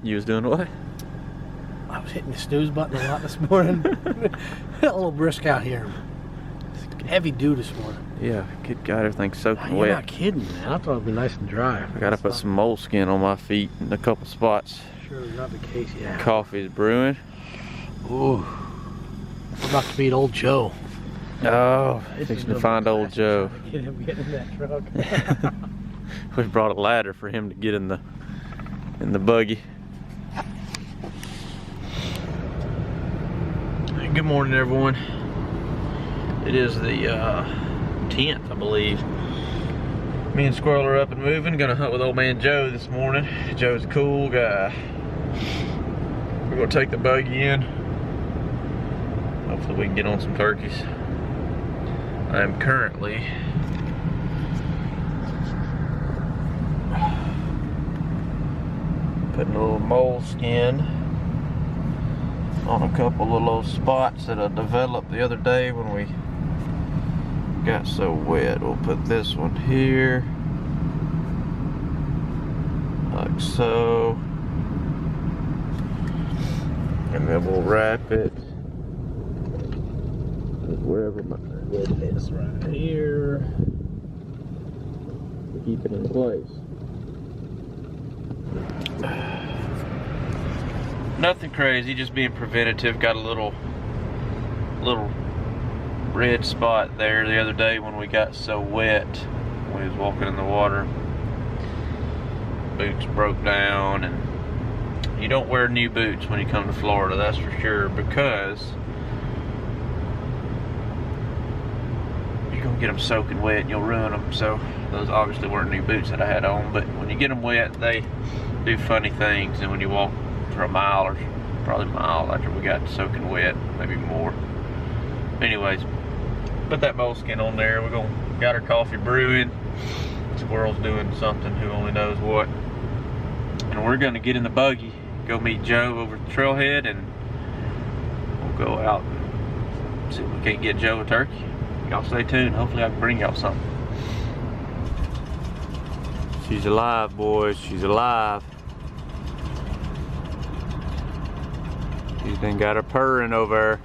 You was doing what? I was hitting the snooze button a lot this morning. A little brisk out here. It's heavy dew this morning. Yeah, good God, everything's soaking You're wet. not kidding, man. I thought it'd be nice and dry. I gotta put some moleskin on my feet in a couple spots. Sure, not the case, yeah. Coffee's brewing. Ooh. We're about to meet old Joe. Oh, fixing to find old Joe. Get him getting in that truck. We brought a ladder for him to get in the buggy. Good morning, everyone. It is the 10th, I believe. Me and Squirrel are up and moving. Gonna hunt with old man Joe this morning. Joe's a cool guy. We're gonna take the buggy in. Hopefully we can get on some turkeys. I am currently putting a little moleskin on a couple of those spots that I developed the other day when we got so wet. We'll put this one here, like so, and then we'll wrap it wherever my head is, right here, to keep it in place. Nothing crazy, just being preventative. Got a little red spot there the other day when we got so wet. We was walking in the water. Boots broke down, and you don't wear new boots when you come to Florida, that's for sure, because you're gonna get them soaking wet and you'll ruin them. So those obviously weren't new boots that I had on, but when you get them wet, they do funny things, and when you walk for a mile, or probably a mile after we got soaking wet, maybe more. Anyways, put that moleskin on there. Got our coffee brewing. Squirrel's doing something, who only knows what. And we're gonna get in the buggy, go meet Joe over at the trailhead, and we'll go out and see if we can't get Joe a turkey. Y'all stay tuned. Hopefully I can bring y'all something. She's alive, boys. She's alive. She's done got her purring over.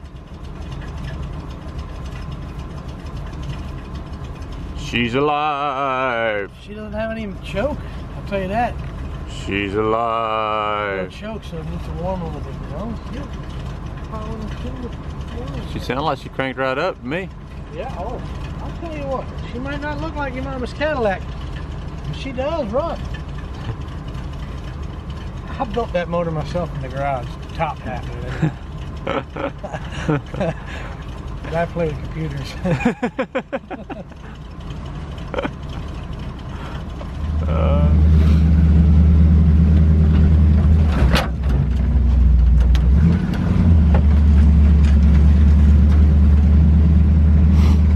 She's alive. She doesn't have any choke, I'll tell you that. She's alive. No choke, so it needs to warm a little bit, you know? She sounded like she cranked right up to me. Yeah, oh, I'll tell you what. She might not look like your mama's Cadillac, but she does run. I built that motor myself in the garage, the top half of it. But I play with computers.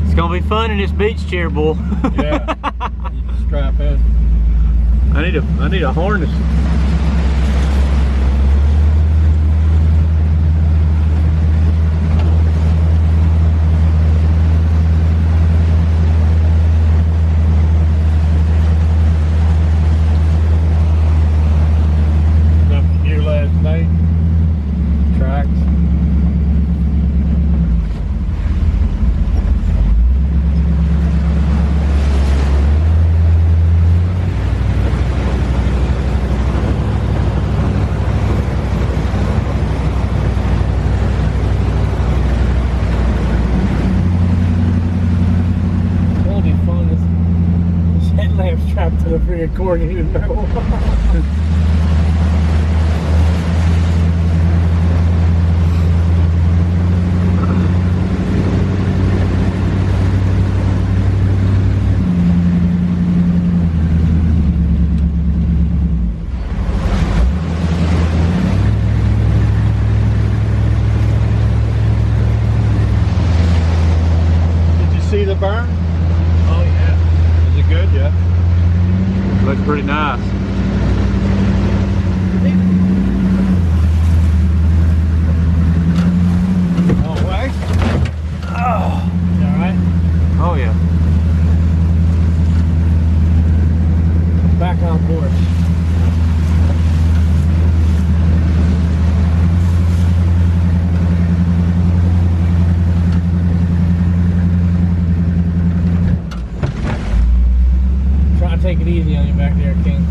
It's gonna be fun in this beach chair, bull. Yeah, you can strap in. I need a harness. Strapped to the freaking cord, you didn't know. Did you see the burn? Oh yeah. Is it good? Yeah. Looks pretty nice. Oh, way? Oh. You alright? Oh yeah. Back on course. I'll take it easy on you back there, King.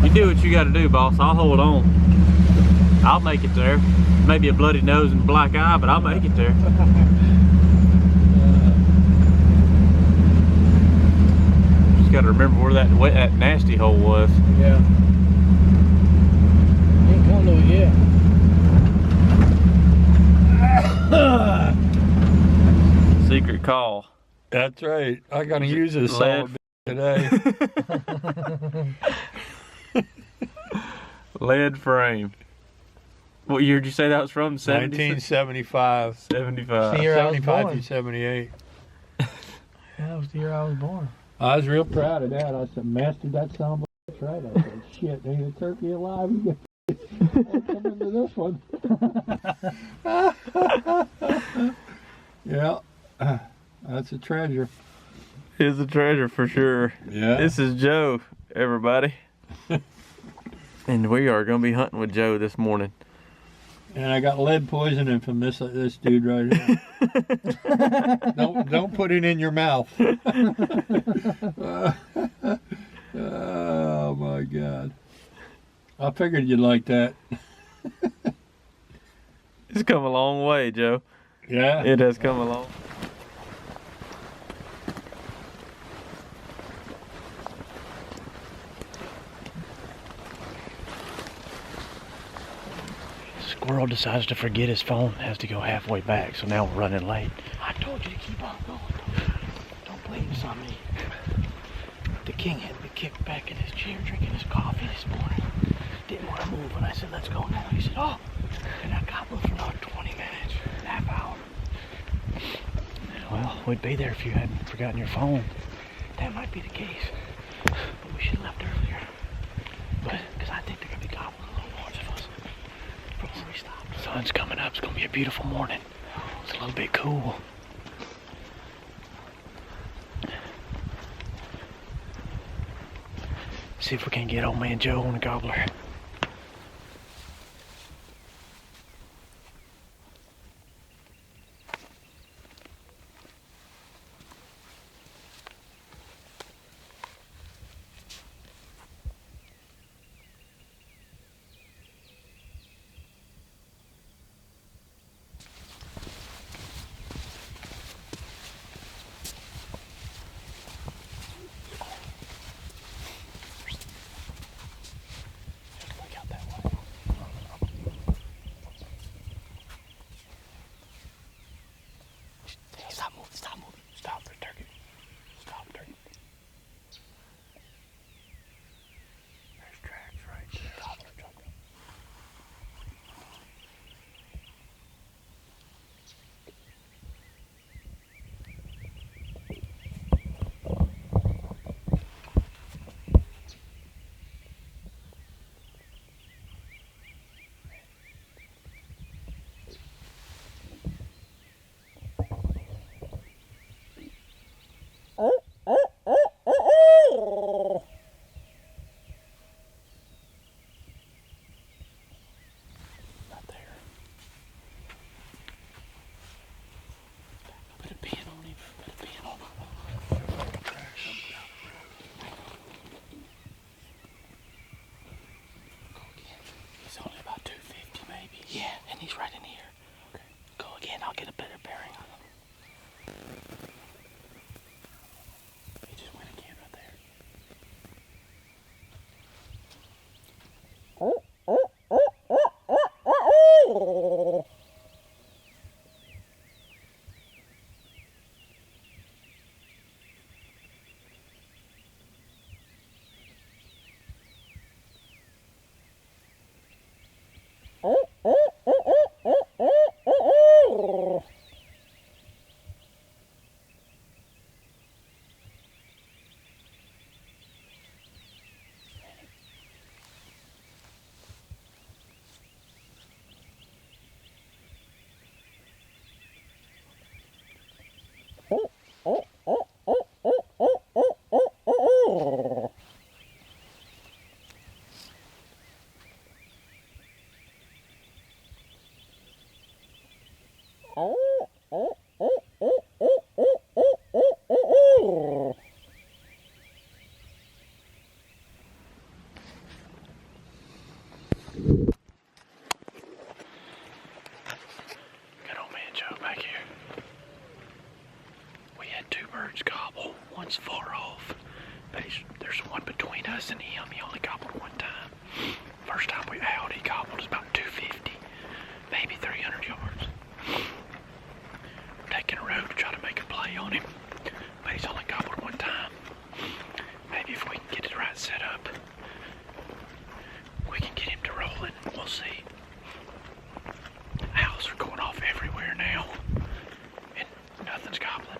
You do what you got to do, boss. I'll hold on. I'll make it there. Maybe a bloody nose and a black eye, but I'll make it there. Just got to remember where that nasty hole was. Yeah. Ain't come to it yet. Secret call. That's right. I gotta use this solid today. Lead frame. What year did you say that was from? 1975. 75. The year I was 75 born. to 78. Yeah, that was the year I was born. I was real proud of that. I said, mastered that son of a bitch right. I said, shit, ain't a turkey alive. You get come into this one. Yeah, that's a treasure. It's a treasure for sure. Yeah. This is Joe, everybody. And we are going to be hunting with Joe this morning. And I got lead poisoning from this dude right here. don't put it in your mouth. Oh my God. I figured you'd like that. It's come a long way, Joe. Yeah. It has come a long. Squirrel decides to forget his phone, has to go halfway back, so now we're running late. I told you to keep on going. Don't blame this on me. The king had me kicked back in his chair drinking his coffee this morning. Didn't want to move, and I said, let's go now. He said, oh, and I gobbler for another 20 minutes, half hour. Well, we'd be there if you hadn't forgotten your phone. That might be the case, but we should have left earlier. But, because I think they're going to be gobbling a little north of us from where we stopped. The sun's coming up. It's going to be a beautiful morning. It's a little bit cool. See if we can get old man Joe on a gobbler. Stop moving. Stop for turkey. Stop turkey. There's tracks right there. Stop for turkey. Not there. Put a pin on him. Put a pin on him. Go again. He's only about 250 maybe. Yeah, and he's right in here. Okay. Go again. I'll get a better bearing on him. He just went again right there. listen to him. He only gobbled one time. First time we out, he gobbled about 250, maybe 300 yards. Taking a road to try to make a play on him, but he's only gobbled one time. Maybe if we can get it right set up, we can get him to rolling. We'll see. Owls are going off everywhere now, and nothing's gobbling.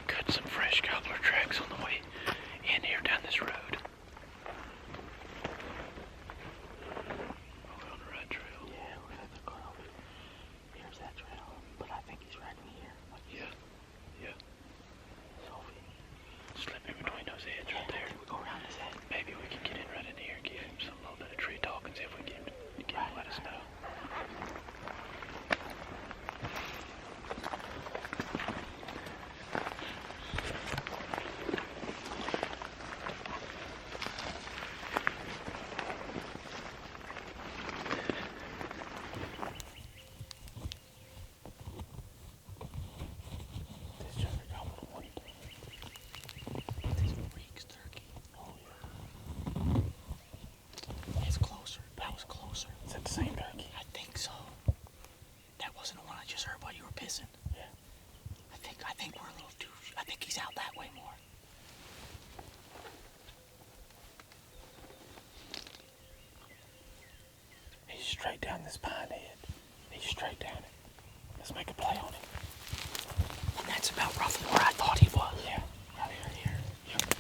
Cut some fresh gobbler tracks on the way in here down this road. Are we on the right trail? Yeah, we're at the car. Here's that trail, but I think he's right in here. Yeah. So slip in between those heads right there. We go around his head. Maybe we can get in right in here, give him some little bit of tree talk and see if we can get him to let us know. Same turkey? I think so. That wasn't the one I just heard while you were pissing. Yeah. I think we're a little too. I think he's out that way more. He's straight down this pine head. He's straight down it. Let's make a play on him. And that's about roughly where I thought he was. Yeah. Right here. Yep.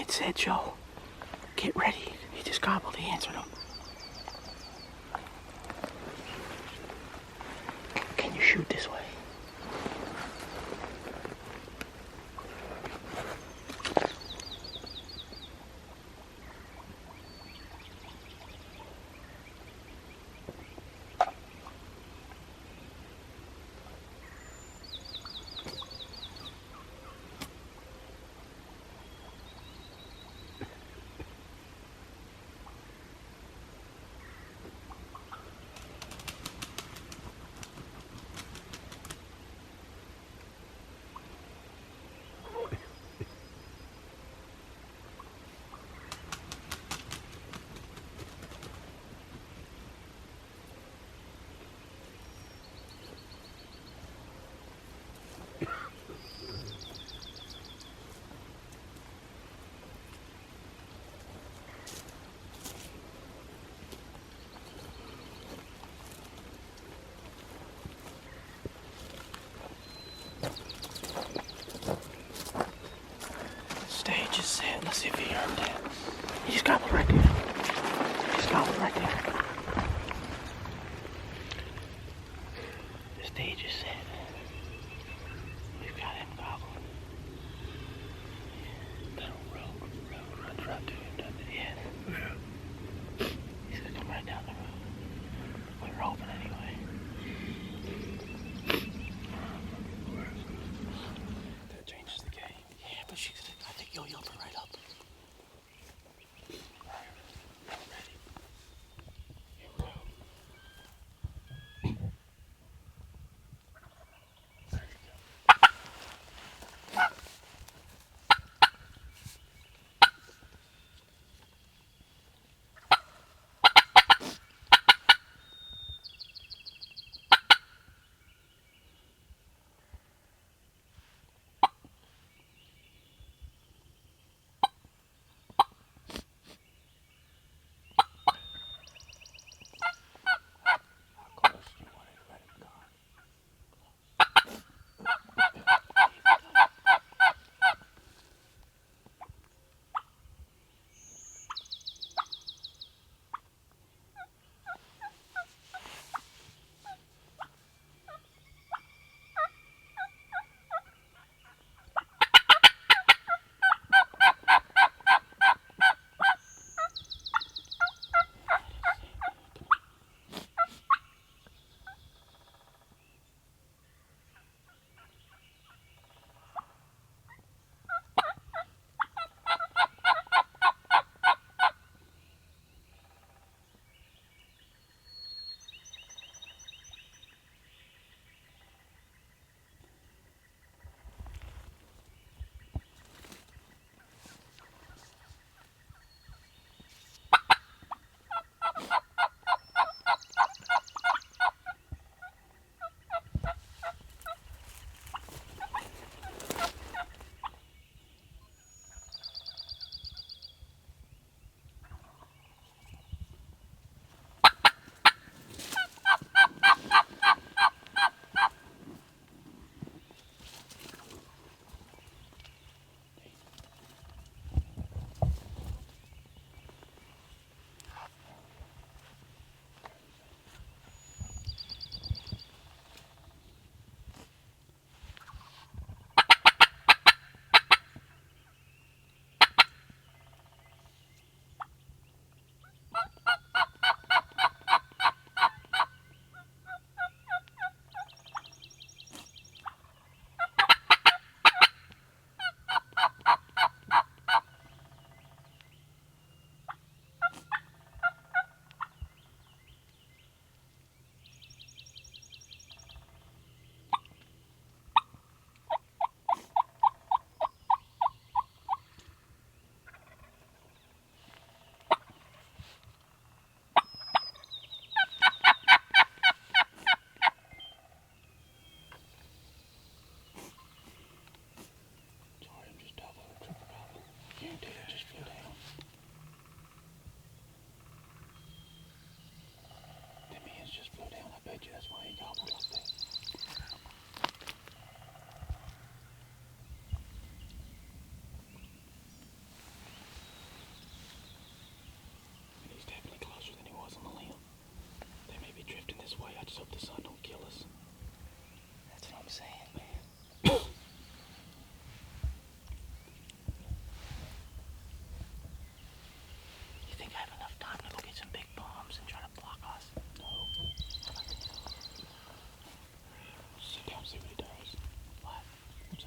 It said, Joe, get ready. He just gobbled. He answered him. Can you shoot this way?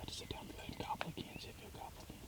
I just sit down and let him gobble again, see if he'll gobble again.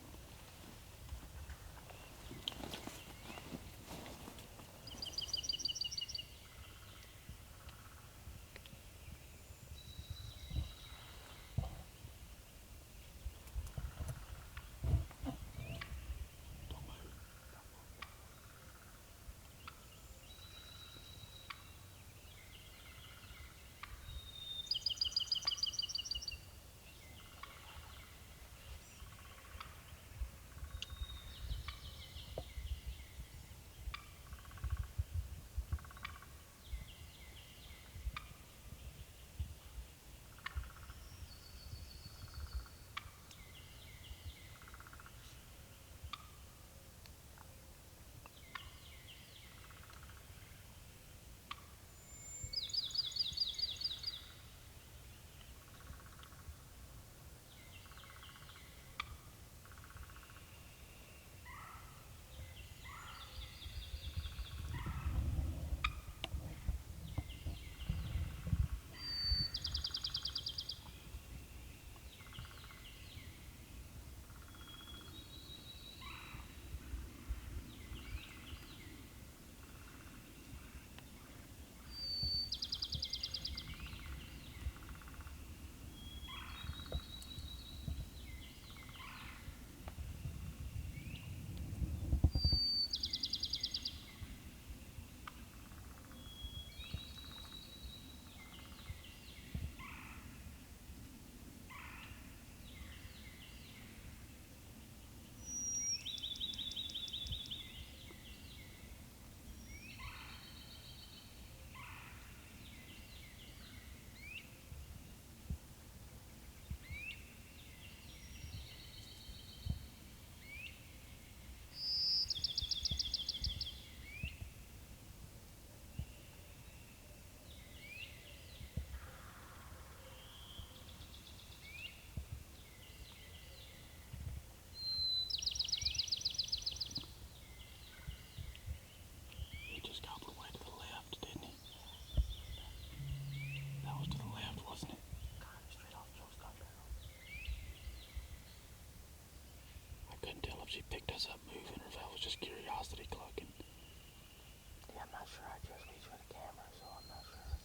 She picked us up moving, or if that was just curiosity clucking. Yeah, I'm not sure. I just reached for the camera, so I'm not sure.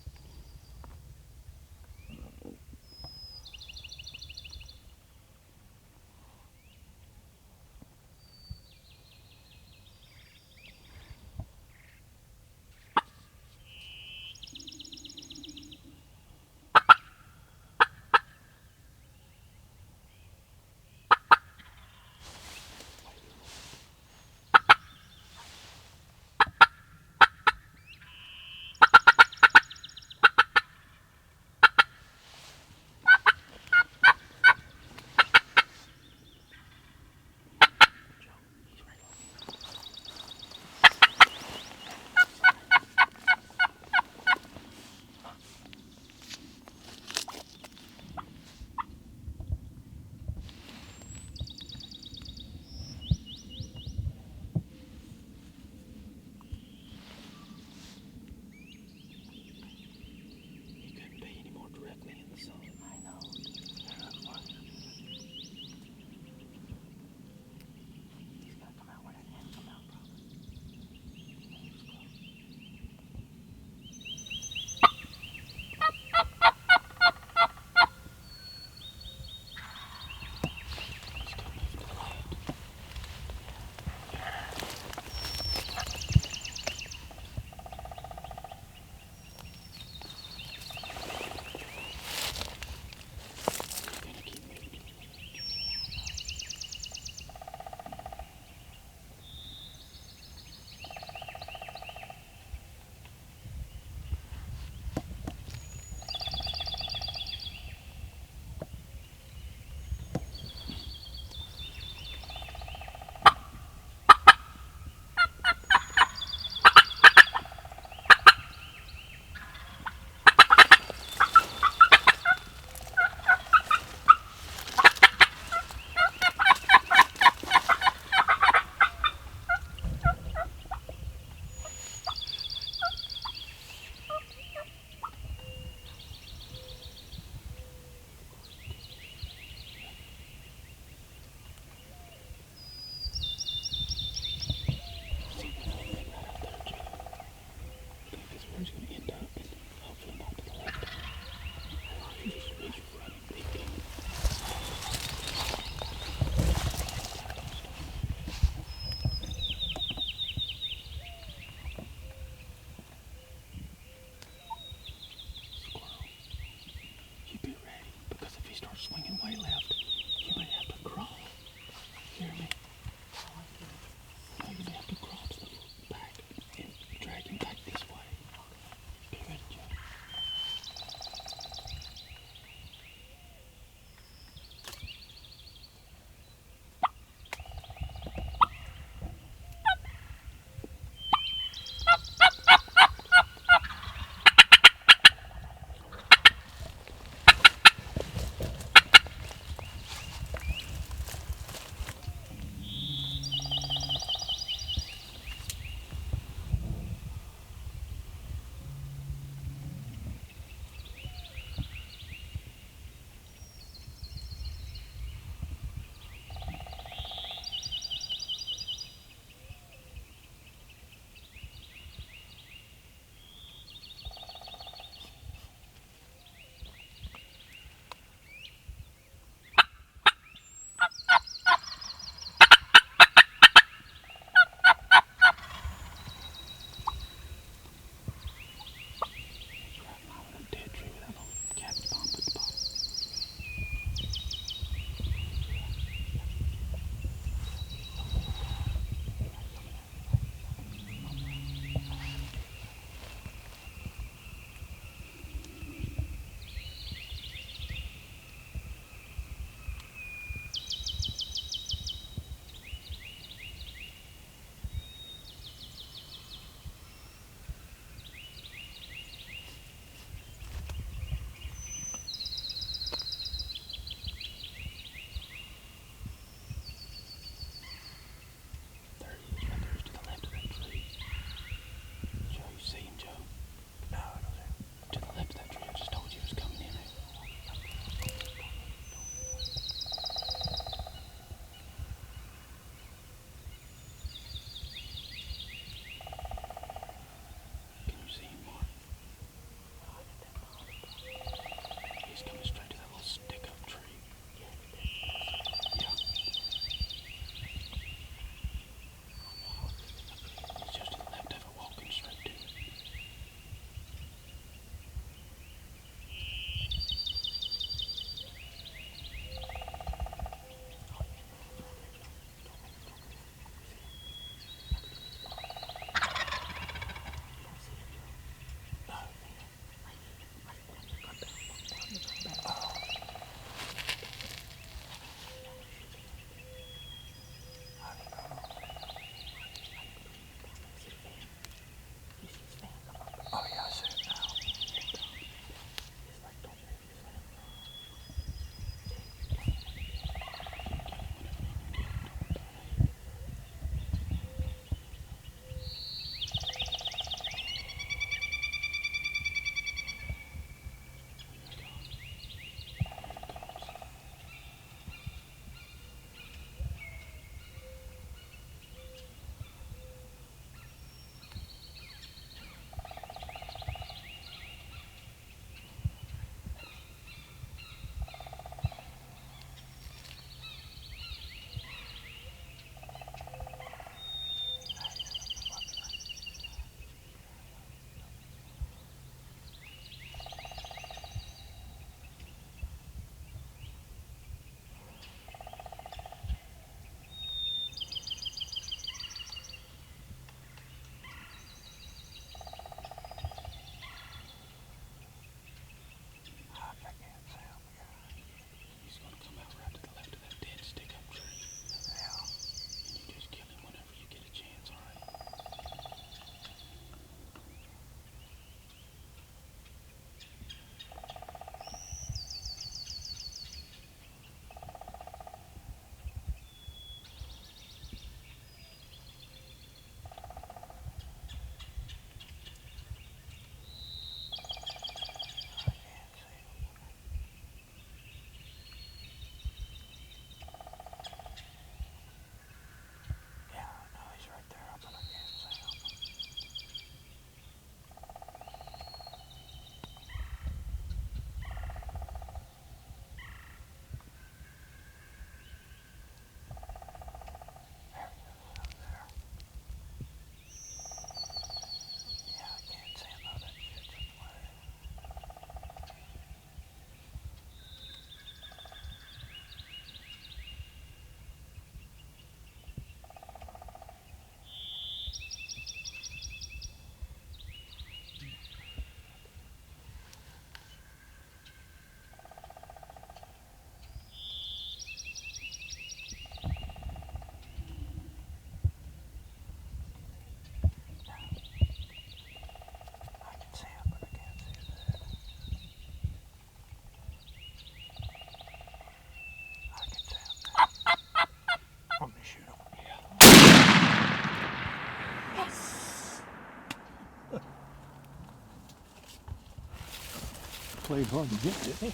played hard to get, didn't he?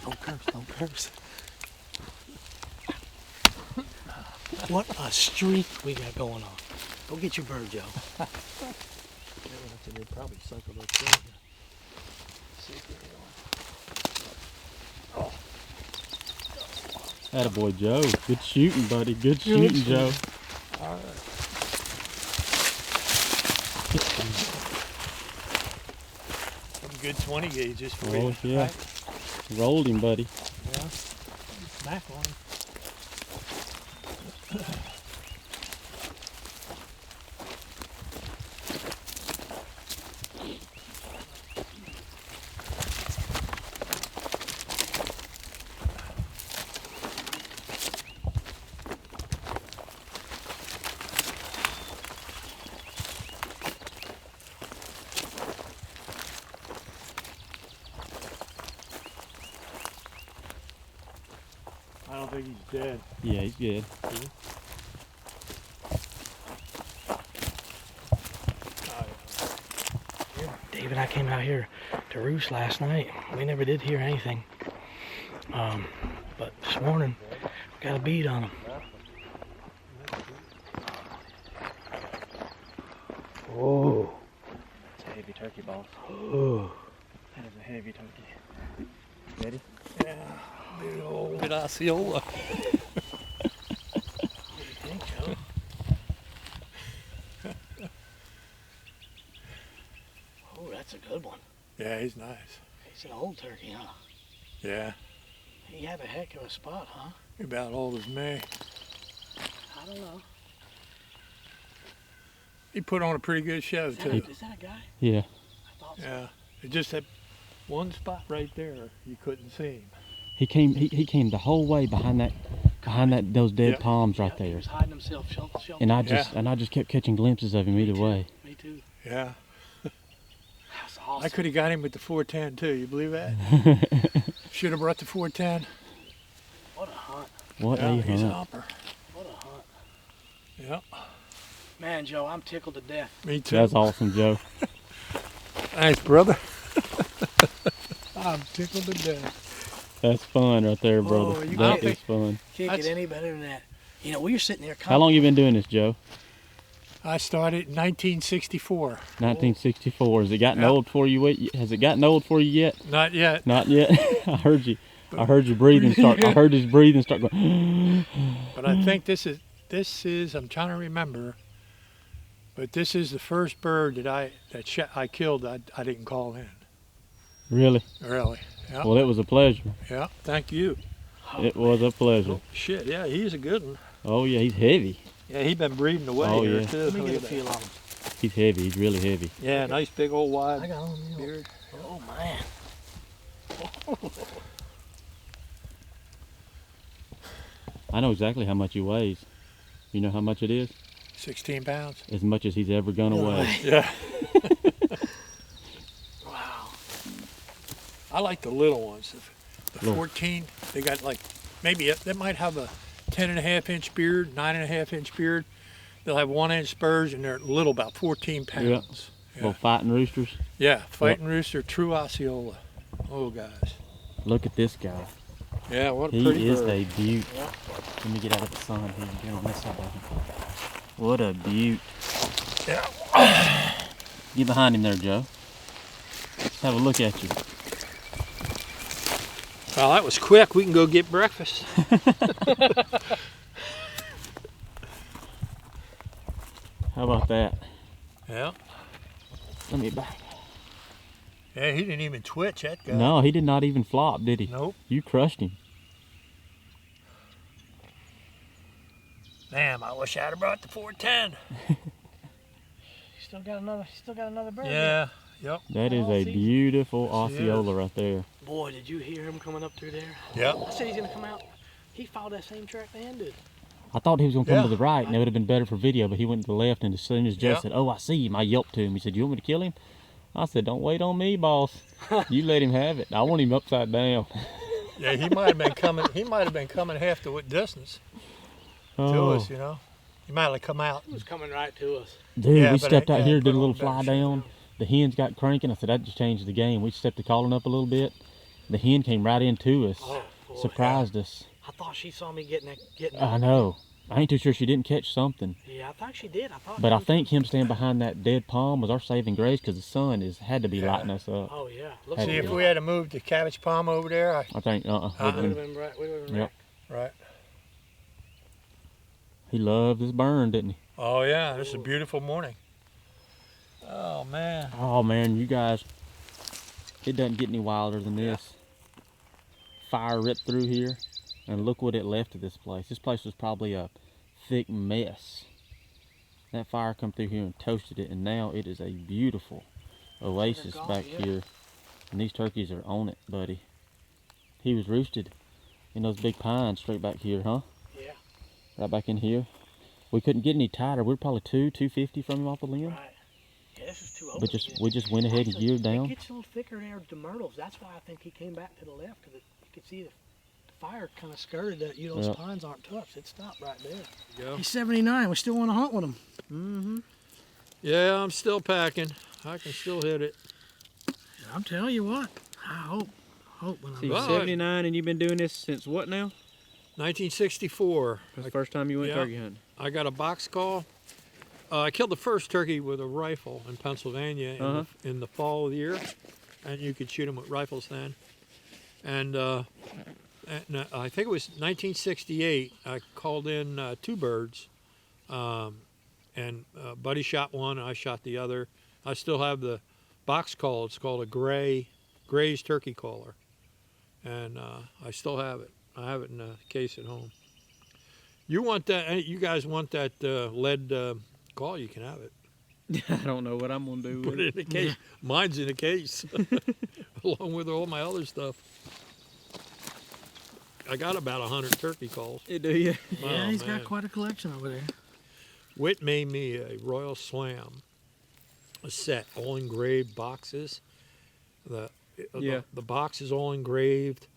Don't curse, don't curse. What a streak we got going on. Go get your bird, Joe. They'll probably cycle up there. Attaboy, Joe. Good shooting, buddy. Good shooting, Joe. All right. Some good 20 gauges for you. Oh, yeah. Right? Rolled him, buddy. Yeah. Smack on him. I don't think he's dead. Yeah, he's good. Dave and I came out here to roost last night. We never did hear anything. But this morning, got a bead on him. Oh. It's a heavy turkey, boss. Oh. That is a heavy turkey. Ready? Yeah. Big old Osceola. What do you think, Joe? Oh, that's a good one. Yeah, he's nice. He's an old turkey, huh? Yeah, He had a heck of a spot, huh? he's about old as me. I don't know. He put on a pretty good show too. Is that a guy? Yeah. I thought so. Yeah, it just that one spot right there you couldn't see him. He came the whole way behind those dead Yep. palms right He there. was hiding himself, shelter. And I just kept catching glimpses of him either way. Me too. Yeah, That's awesome. I could have got him with the 410 too. You believe that? Should have brought the 410. What a hunt. What Yeah, a he's a hunt. humper. What a hunt. Yeah, Man, Joe, I'm tickled to death. me too. That's awesome, Joe. Thanks, brother. I'm tickled to death. That's fun right there, brother. Oh, you That can't- is fun. Can't That's- get any better than that. You know, we were sitting there. How long you been doing this, Joe? I started in 1964. 1964. Has it gotten Yep. old for you? Has it gotten old for you yet? Not yet, Not yet. I heard you. I heard you breathing start. I heard his breathing start going. but I think this is. I'm trying to remember. But this is the first bird that I killed. I didn't call in. Really? Really? Yeah. Well, it was a pleasure. Yeah. Thank you. It was a pleasure. Oh, shit. Yeah, he's a good one. Oh yeah, he's heavy. Yeah, he's been breeding away Oh, here yeah. too. Let me Look get a at that. feel of him. He's heavy. He's really heavy. Yeah, nice big old I wide got him. beard. Oh, man. I know exactly how much he weighs. You know how much it is? 16 pounds. As much as he's ever gonna No weigh. way. Yeah. Wow. I like the little ones. The Little. 14, they got like, maybe they might have a 10.5-inch beard, 9.5-inch beard. They'll have 1-inch spurs and they're little, about 14 pounds. Little fighting roosters. Yeah, fighting rooster, true Osceola. Oh, guys. Look at this guy. Yeah, what a He pretty is bird. a beaut. Let me get out of the sun here and get on this side of him. What a beaut. Yeah. Get behind him there, Joe. Let's have a look at you. Well, that was quick. We can go get breakfast. How about that? Yeah. Let me back. Yeah, he didn't even twitch, that guy. No, he did not even flop, did he? Nope. You crushed him. Damn, I wish I'd have brought the 410. Still got another bird. Yeah, yep. That is Oh, a see? beautiful Yes, he Osceola right there. Boy, did you hear him coming up through there? Yep. I said he's going to come out. He followed that same track Dan did. I thought he was going to come Yeah. to the right, and it would have been better for video, but he went to the left, and as soon as Joe Yeah. said, "Oh, I see him," I yelped to him. He said, "You want me to kill him?" I said, "Don't wait on me, boss. You let him have it. I want him upside down." Yeah, he might have been coming. He might have been coming half the distance to Oh, us, you know. He might have come out. He was coming right to us. dude, Yeah, we but stepped out yeah, here, put did a on little better fly shit. down. The hens got cranking. I said, that just changed the game. We stepped the calling up a little bit. The hen came right into us, Oh, boy. surprised us. I thought she saw me getting I know. I ain't too sure she didn't catch something. Yeah, I thought she did. But I think him standing behind that dead palm was our saving grace because the sun had to be lighting us up. Oh, yeah. Had See, to if be. we had to move the cabbage palm over there, I think, We would have been right. We would have been Yep. right. He loved his burn, didn't he? Oh yeah, this is a beautiful morning. Oh man. Oh man, you guys, it doesn't get any wilder than this. Fire ripped through here, and look what it left of this place. This place was probably a thick mess. That fire come through here and toasted it, and now it is a beautiful oasis back here. And these turkeys are on it, buddy. He was roosted in those big pines straight back here, huh? Yeah. Right back in here. We couldn't get any tighter. We're probably 250 from him off the limb. Right. Yeah, this is too open. But we just went ahead and geared down. It gets a little thicker there with the myrtles. That's why I think he came back to the left, because you could see the fire kind of skirted that. You know, those pines aren't tough. It stopped right there. Yeah. He's 79. We still want to hunt with him. Mm-hmm. Yeah, I'm still packing. I can still hit it. I'm telling you what. I hope when See, I'm 79, and you've been doing this since what now? 1964. That's the first time you went turkey hunting. I got a box call. I killed the first turkey with a rifle in Pennsylvania in the fall of the year, and you could shoot them with rifles then. And I think it was 1968. I called in 2 birds, and Buddy shot one, and I shot the other. I still have the box call. It's called a Gray's turkey caller, and I still have it. I have it in a case at home. You want that? You guys want that lead call? You can have it. I don't know what I'm gonna do with Put it in a case. Mine's in a case, along with all my other stuff. I got about 100 turkey calls. it. Do you? Yeah, he's man. got quite a collection over there. Whit made me a Royal Slam, a set, all engraved boxes. The box is all engraved.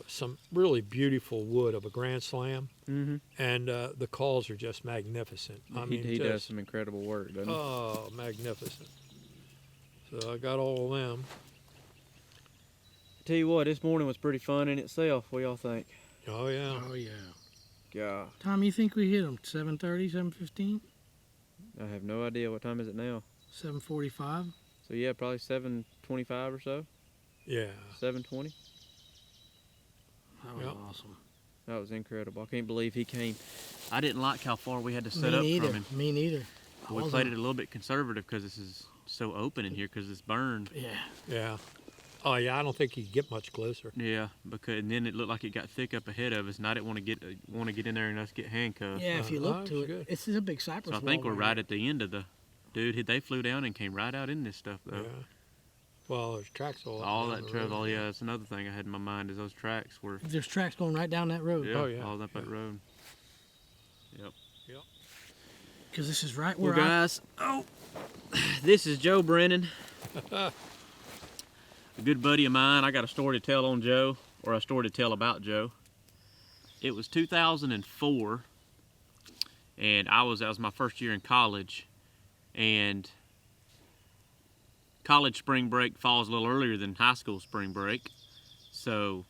Some really beautiful wood of a Grand Slam, and the calls are just magnificent. I mean, he does some incredible work, doesn't he? Oh, magnificent. So I got all of them. Tell you what, this morning was pretty fun in itself. What y'all think? Oh yeah. Oh, yeah. Yeah. Tom, you think we hit him? 7:30, 7:15, I have no idea. What time is it now? 7:45? So yeah, probably 7:25 or so. Yeah. 7:20. That was Yep. awesome. That was incredible. I can't believe he came. I didn't like how far we had to set up from him. Me neither. We played it a little bit conservative because this is so open in here because it's burned. Yeah. Yeah. Oh yeah. I don't think you can get much closer. Yeah, and then it looked like it got thick up ahead of us, and I didn't want to get in there and us get handcuffed. Yeah, if you no, look it's to it, good. it's a big cypress So I think wall we're right right at the end of the. Dude, they flew down and came right out in this stuff though. Yeah. Well, there's tracks all up All down that the travel. road. Oh yeah, that's another thing I had in my mind is those tracks were. There's tracks going right down that road. Yeah, Oh, yeah. all up that road. Yep. Because this is right where Well, guys, this is Joe Brennan, a good buddy of mine. I got a story to tell on Joe, or a story to tell about Joe. It was 2004, and that was my first year in college, and college spring break falls a little earlier than high school spring break, so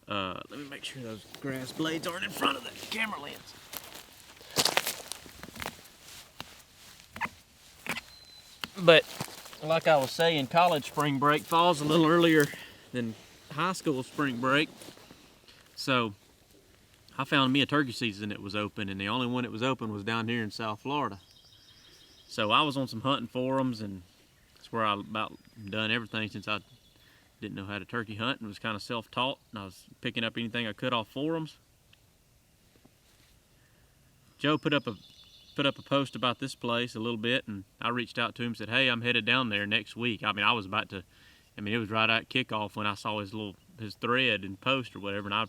let me make sure those grass blades aren't in front of the camera lens. But like I was saying, college spring break falls a little earlier than high school spring break. So I found me a turkey season that was open, and the only one that was open was down here in South Florida. So I was on some hunting forums, and that's where I about done everything since I didn't know how to turkey hunt and was kind of self-taught, and I was picking up anything I could off forums. Joe put up a post about this place a little bit, and I reached out to him and said, hey, I'm headed down there next week. I mean, it was right at kickoff when I saw his thread and post or whatever, and I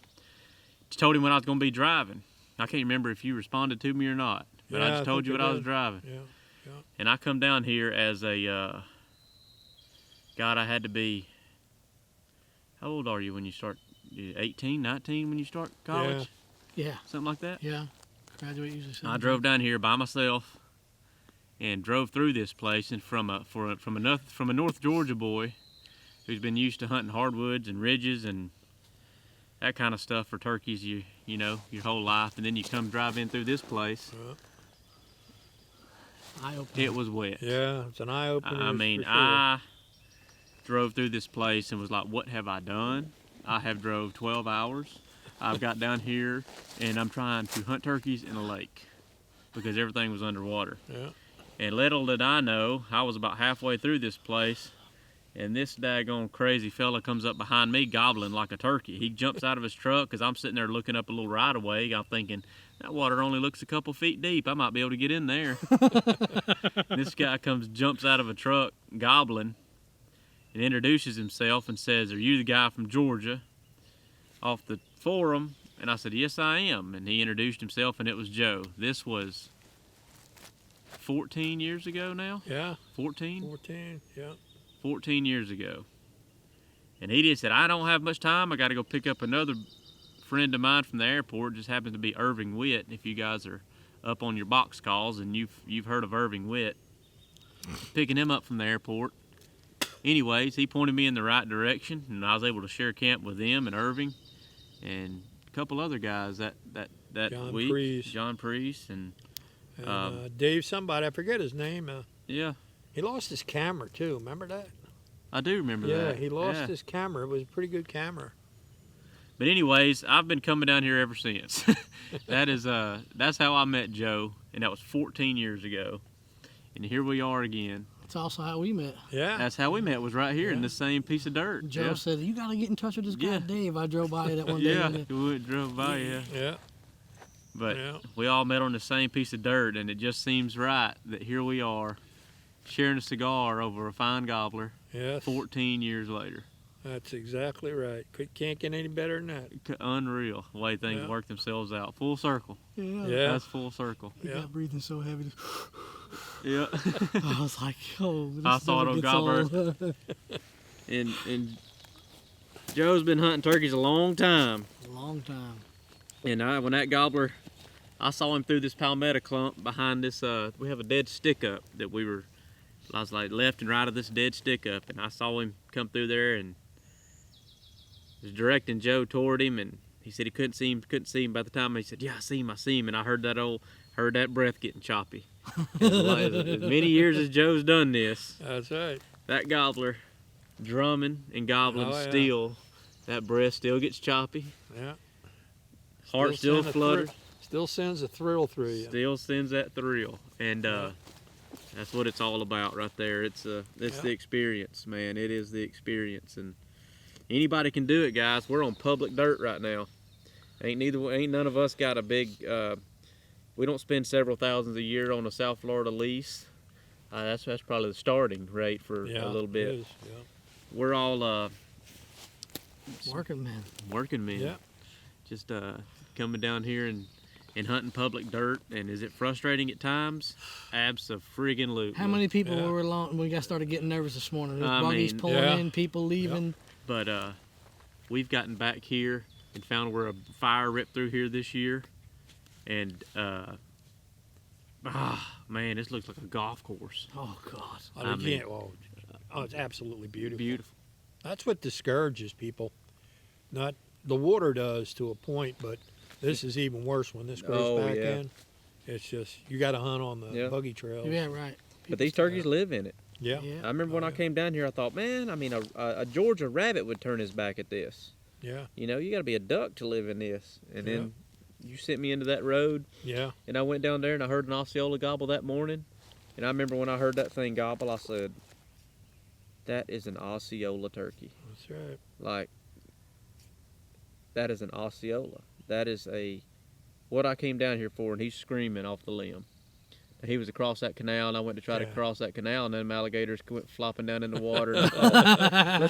just told him when I was going to be driving. I can't remember if you responded to me or not, but I just told you what I was driving. Yeah. And I come down here as a, God, I had to be, how old are you when you start, 18, 19 when you start college? Yeah. Something like that? Yeah. Graduate usually. I drove down here by myself and drove through this place, and from a North Georgia boy who's been used to hunting hardwoods and ridges and that kind of stuff for turkeys, you know, your whole life, and then you come drive in through this place. Eye-opening. It was wet. Yeah, it's an eye opener. I mean, for sure. I drove through this place and was like, what have I done? I have drove 12 hours. I've got down here and I'm trying to hunt turkeys in a lake because everything was underwater. Yeah. And little did I know, I was about halfway through this place and this daggone crazy fella comes up behind me gobbling like a turkey. He jumps out of his truck because I'm sitting there looking up a little right of way. I'm thinking, that water only looks a couple feet deep. I might be able to get in there. This guy jumps out of a truck gobbling and introduces himself and says, are you the guy from Georgia off the forum? And I said, yes, I am. And he introduced himself and it was Joe. This was 14 years ago now? Yeah. 14? 14, yeah. 14 years ago. And he just said, I don't have much time. I got to go pick up another friend of mine from the airport. It just happens to be Irving Witt. If you guys are up on your box calls and you've heard of Irving Witt, picking him up from the airport. Anyways, he pointed me in the right direction, and I was able to share camp with him and Irving and a couple other guys that John week. Priest. John Priest and Dave somebody, I forget his name. yeah, He lost his camera too, remember that? I do remember Yeah, that. he lost his camera. It was a pretty good camera. But anyways, I've been coming down here ever since. That's how I met Joe, and that was 14 years ago. And here we are again. That's also how we met. Yeah. That's how we met, was right here in the same piece of dirt. Joe said, you got to get in touch with this guy, Yeah. Dave. I drove by that one day. Yeah, and we went drove by, yeah. Yeah. But Yeah. we all met on the same piece of dirt, and it just seems right that here we are, sharing a cigar over a fine gobbler Yes. 14 years later. That's exactly right. Can't get any better than that. Unreal the way things Yeah. work themselves out. Full circle. Yeah. Yeah. That's full circle. He Yeah. got breathing so heavy. Yeah. I was like, oh, this I saw it never on gets Gobbler. old. And Joe's been hunting turkeys a long time. Long time. And when that gobbler, I saw him through this palmetto clump behind this, we have a dead stick up that I was like left and right of this dead stick up, and I saw him come through there and was directing Joe toward him, and he said he couldn't see him by the time he said, yeah, I see him, and I heard that breath getting choppy. As many years as Joe's done this, That's right. that gobbler drumming and gobbling Oh, yeah. still, that breath still gets choppy, Yeah. heart still send a flutters. Still sends a thrill through you. Still sends that thrill, and that's what it's all about right there. It's the experience, man. It is the experience, and anybody can do it, guys. We're on public dirt right now. Ain't none of us got a big. We don't spend several thousands a year on a South Florida lease. That's probably the starting rate for a little bit. It is. Yeah. We're all Working man. working men. Yeah. Just coming down here and hunting public dirt. And is it frustrating at times? Abso-friggin-lutely. How many people Yeah. were along when we got started getting nervous this morning? There's I buggies mean, pulling yeah. in, people leaving. But we've gotten back here and found where a fire ripped through here this year. And man, this looks like a golf course. Oh God. Oh, you can't. Oh, it's absolutely beautiful. Beautiful. That's what discourages people. Not the water does to a point, but this is even worse when this goes back in. It's just you got to hunt on the buggy trails. Yeah, right. But these turkeys live in it. Yeah. Yeah. I remember when I came down here, I thought, man, I mean, a Georgia rabbit would turn his back at this. Yeah. You know, you got to be a duck to live in this. And then you sent me into that road, Yeah. and I went down there and I heard an Osceola gobble that morning. And I remember when I heard that thing gobble, I said, that is an Osceola turkey. That's right. Like, that is an Osceola. That is what I came down here for, and he's screaming off the limb. And he was across that canal, and I went to try to cross that canal, and then alligators went flopping down in the water. And I thought,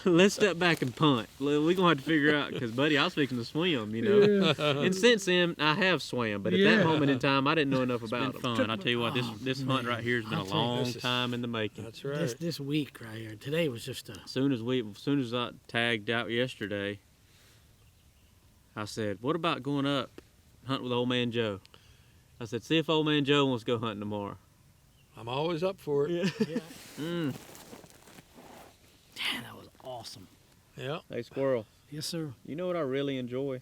let's step back and punt. We're gonna have to figure out, because buddy, I was fixing to swim, you know. And since then, I have swam, but at that moment in time, I didn't know enough about it. Fun. I tell you what, this hunt right here has been a long time in the making. That's right. This week right here. Today was just a. As soon as I tagged out yesterday, I said, what about going up, hunt with old man Joe? I said, see if old man Joe wants to go hunting tomorrow. I'm always up for it. Yeah. Man, that was awesome. Yeah. Hey, Squirrel, Yes, sir. you know what I really enjoy?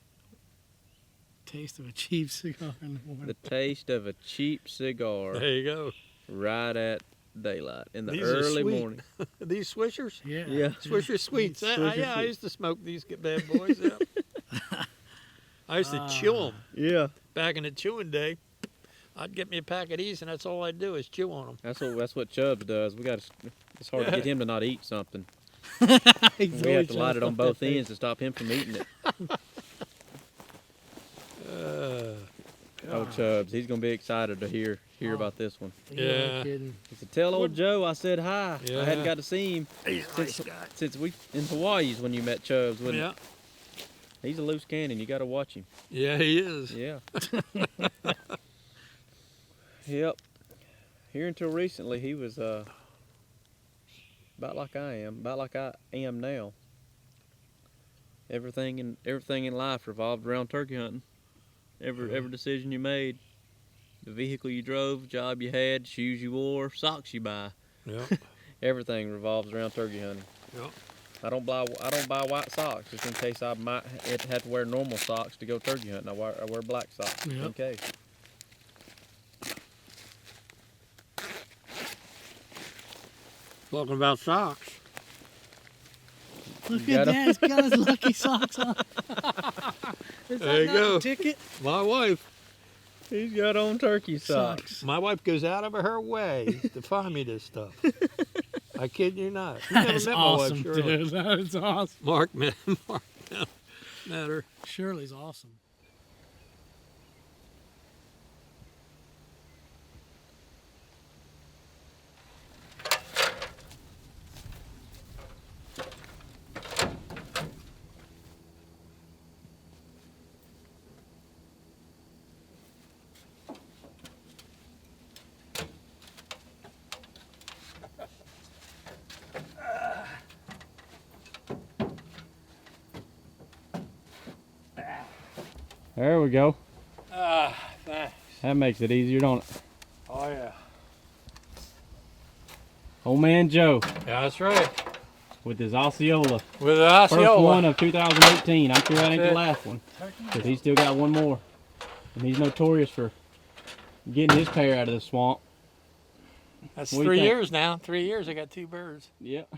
Taste of a cheap cigar in the morning. The taste of a cheap cigar There you go. right at daylight in the These are early sweet. morning. These Swishers? Yeah. Yeah. Swisher Sweets. Swisher Yeah, I Sweets. used to smoke these bad boys. Yeah. I used to chew them Yeah. back in the chewing day. I'd get me a pack of these, and that's all I'd do is chew on them. That's what Chubbs does. It's hard to get him to not eat something. He's We have always to trying light it on put both that thing- ends to stop him from eating it. Oh, Chubbs, he's gonna be excited to hear about this one. You ain't Yeah. kidding. He said, "Tell old Joe I said hi. I hadn't Yeah. got to see him He's a nice guy. since we in Hawaii's when you met Chubbs. Wasn't Yeah. it? He's a loose cannon. You got to watch him. Yeah, he is. Yeah. Yep. Here until recently, he was about like I am now. Everything in life revolved around turkey hunting. Every decision you made, the vehicle you drove, job you had, shoes you wore, socks you buy, Yeah. everything revolves around turkey hunting. Yeah. I don't buy white socks just in case I might have to wear normal socks to go turkey hunting. I wear black socks in Yep. case. Talking about socks. Look You at got that. He's got his lucky socks on. Is that There you not go. a ticket? My wife. He's got on turkey socks. Socks. My wife goes out of her way to find me this stuff. I kid you not. You That never is met awesome, my wife, Shirley. dude. That is awesome. Mark met her. Shirley's awesome. There we go. Thanks. That makes it easier, don't it? Oh, yeah. Old man Joe Yeah, that's right. with his Osceola. With the First one of 2018. I'm sure that ain't That's the it. last one. Because he's still got one more. And he's notorious for getting his pair out of the swamp. That's What do you 3 think? years now. 3 years, I got 2 birds. Yep.